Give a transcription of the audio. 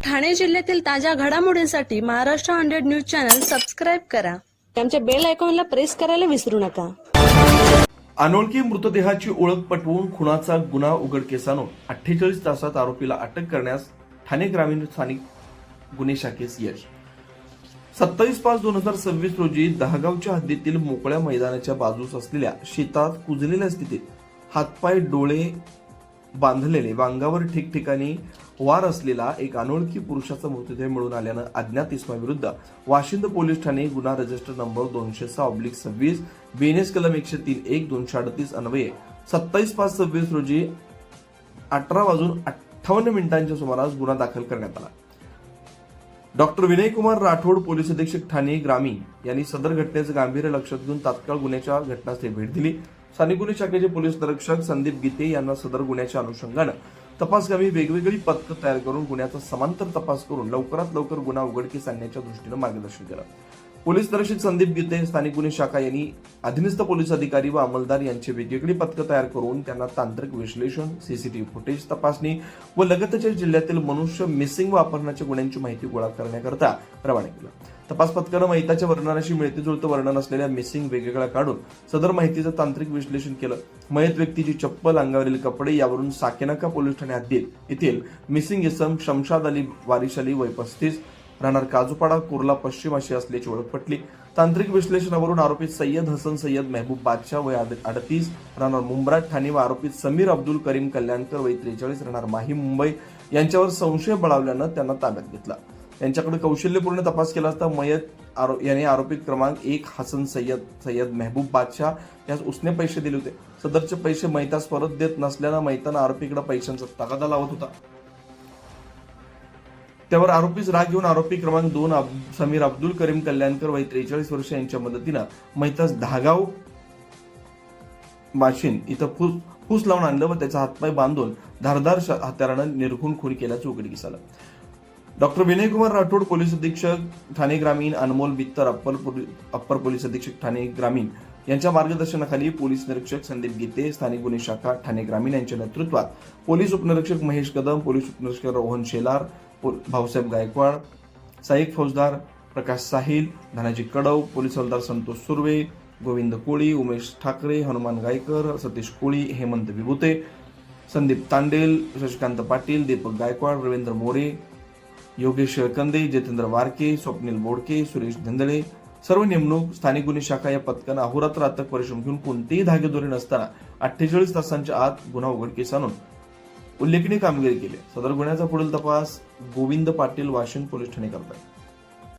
ठाणे जिल्ह्यातील ताज्या घडामोडींसाठी महाराष्ट्र 100 न्यूज चॅनल सबस्क्राईब करा. आमच्या बेल आयकॉनला प्रेस करायला विसरू नका. अनोळखी मृतदेहाची ओळख पटवून खुनाचा गुन्हा उघडकीस आणून 48 तासात आरोपीला अटक करण्यास ठाणे ग्रामीण स्थानिक गुन्हे शाखेस यश. 27/5/2026 रोजी दहागावच्या हद्दीतील मोकळ्या मैदानाच्या बाजूस असलेल्या शेतात कुजलेल्या स्थितीत हातपाय डोळे बांधलेले व अंगावर ठिकठिकाणी वार असलेला एक अनोळखी पुरुषाचा मृतदेह मिळून आल्यानं अज्ञात इसमाविरुद्ध वाशिंद पोलीस ठाणे गुन्हा रजिस्टर नंबर 206/26 बीएनएस कलम 103-1-238 अन्वये 27/5/26 रोजी 18:58 सुमारास गुन्हा दाखल करण्यात आला. डॉक्टर विनयकुमार राठोड पोलीस अधीक्षक ठाणे ग्रामीण यांनी सदर घटनेचं गांभीर्य लक्षात घेऊन तात्काळ गुन्ह्याच्या घटनास्थळी भेट दिली. स्थानिक गुन्हे शाखेचे पोलीस निरीक्षक संदीप गीते यांना सदर गुन्ह्याच्या अनुषंगानं तपासकामी वेगवेगळी पथकं तयार करून गुन्ह्याचा समांतर तपास करून लवकरात लवकर गुन्हा उघडकीस आणण्याच्या दृष्टीनं मार्गदर्शन केलं. पोलीस निरीक्षक संदीप गीते, स्थानिक गुन्हे शाखा यांनी अधीनस्थ पोलीस अधिकारी व अंमलदार यांची वेगवेगळी पथकं तयार करून त्यांना तांत्रिक विश्लेषण, सीसीटीव्ही फुटेज तपासणी व लगतच्या जिल्ह्यातील मनुष्य मिसिंग व अपहरणाच्या गुन्ह्यांची माहिती गोळा करण्याकरता रवाना केलं. तपास पथकानं मैताच्या वर्णनाशी मिळते जुळतं वर्णन असलेल्या मिसिंग वेगवेगळ्या काढून सदर माहितीचं तांत्रिक विश्लेषण केलं. मयत व्यक्तीची चप्पल, अंगावरील कपडे यावरून साकेनाका पोलीस ठाणे हद्दीत येथील मिसिंग इसम शमशाद अली वारिश अली वय 35 राहणार काजूपाडा कुर्ला पश्चिम अशी असल्याची ओळख पटली. तांत्रिक विश्लेषणावरून आरोपी सय्यद हसन सय्यद मेहबूब बादशाह वय 38 राहणार मुंब्रा ठाणे व आरोपी समीर अब्दुल करीम कल्याणकर वय 43 राहणार माही मुंबई यांच्यावर संशय बळावल्यानं त्यांना ताब्यात घेतला. यांच्याकडे कौशल्यपूर्ण तपास केला असता मयत याने आरोपी क्रमांक 1 हसन सय्यद मेहबूब बादशाह यास उसने पैसे दिले होते. सदरचे पैसे मैतास परत देत नसल्यानं मैतानं आरोपीकडे पैशांचा तगादा लावत होता. त्यावर आरोपीस राग घेऊन आरोपी क्रमांक 2 समीर अब्दुल करीम कल्याणकर वय 43 वर्ष यांच्या मदतीनं मैतास दहागाव वाशिंद इथं फूस लावून आणलं व त्याचा हातपाय बांधून धारदार हत्यारानं निर्घुण खून केल्याचं उघडकीस आलं. डॉक्टर विनयकुमार राठोड पोलीस अधीक्षक ठाणे ग्रामीण, अनमोल बित्तर अप्पर पोलीस अधीक्षक ठाणे ग्रामीण यांच्या मार्गदर्शनाखाली पोलीस निरीक्षक संदीप गीते, स्थानिक गुन्हे शाखा ठाणे ग्रामीण यांच्या नेतृत्वात पोलीस उपनिरीक्षक महेश कदम, पोलीस उपनिरीक्षक रोहन शेलार, भाऊसाहेब गायकवाड, सहाय्यक फौजदार प्रकाश साहिल, धनाजी कडव, पोलीस हवालदार संतोष सुर्वे, गोविंद कोळी, उमेश ठाकरे, हनुमान गायकर, सतीश कोळी, हेमंत विभूते, संदीप तांडेल, शशिकांत पाटील, दीपक गायकवाड, रवींद्र मोरे, योगेश कंदे, जितेंद्र वारके, स्वप्नील बोडके, सुरेश धंदळे सर्व नेमणूक स्थानिक गुन्हे शाखा या पथकानं अहोरात्र अथक परिश्रम घेऊन कोणतेही धागेदोरे नसताना 48 तासांच्या आत गुन्हा उघडकीस आणून उल्लेखनीय कामगिरी केली. सदर गुन्ह्याचा पुढील तपास गोविंद पाटील वाशिंद पोलीस ठाणे करतात.